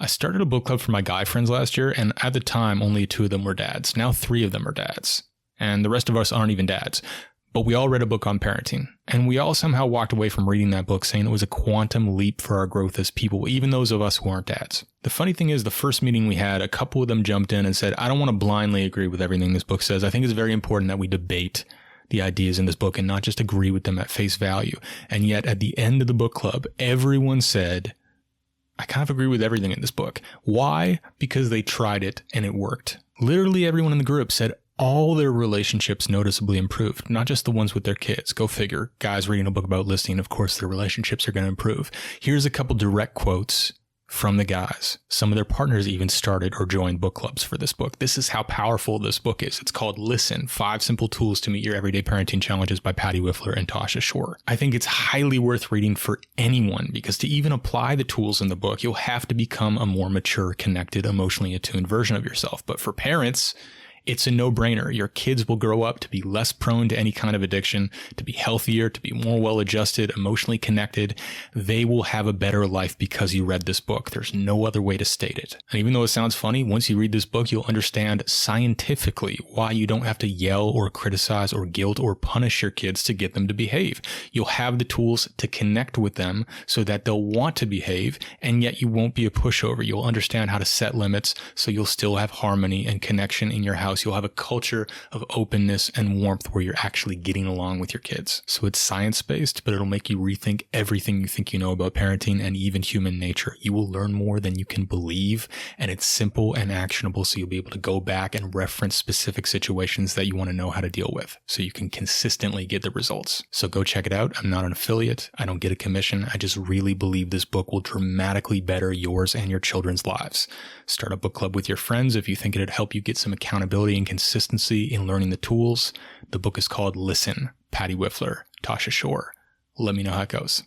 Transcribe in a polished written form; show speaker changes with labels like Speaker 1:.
Speaker 1: I started a book club for my guy friends last year, and at the time, only 2 of them were dads. Now 3 of them are dads, and the rest of us aren't even dads. But we all read a book on parenting, and we all somehow walked away from reading that book saying it was a quantum leap for our growth as people, even those of us who aren't dads. The funny thing is, the first meeting we had, a couple of them jumped in and said, I don't want to blindly agree with everything this book says. I think it's very important that we debate the ideas in this book and not just agree with them at face value. And yet at the end of the book club, everyone said, I kind of agree with everything in this book. Why? Because they tried it and it worked. Literally everyone in the group said all their relationships noticeably improved, not just the ones with their kids. Go figure. Guys reading a book about listening, of course, their relationships are going to improve. Here's a couple direct quotes from the guys. Some of their partners even started or joined book clubs for this book. This is how powerful this book is. It's called Listen, 5 Simple Tools to Meet Your Everyday Parenting Challenges by Patty Whiffler and Tasha Shore. I think it's highly worth reading for anyone because to even apply the tools in the book, you'll have to become a more mature, connected, emotionally attuned version of yourself. But for parents, it's a no-brainer. Your kids will grow up to be less prone to any kind of addiction, to be healthier, to be more well-adjusted, emotionally connected. They will have a better life because you read this book. There's no other way to state it. And even though it sounds funny, once you read this book, you'll understand scientifically why you don't have to yell or criticize or guilt or punish your kids to get them to behave. You'll have the tools to connect with them so that they'll want to behave, and yet you won't be a pushover. You'll understand how to set limits so you'll still have harmony and connection in your house. You'll have a culture of openness and warmth where you're actually getting along with your kids. So it's science-based, but it'll make you rethink everything you think you know about parenting and even human nature. You will learn more than you can believe, and it's simple and actionable, so you'll be able to go back and reference specific situations that you want to know how to deal with, so you can consistently get the results. So go check it out. I'm not an affiliate. I don't get a commission. I just really believe this book will dramatically better yours and your children's lives. Start a book club with your friends if you think it'd help you get some accountability and consistency in learning the tools. The book is called Listen, Patty Whiffler, Tasha Shore. Let me know how it goes.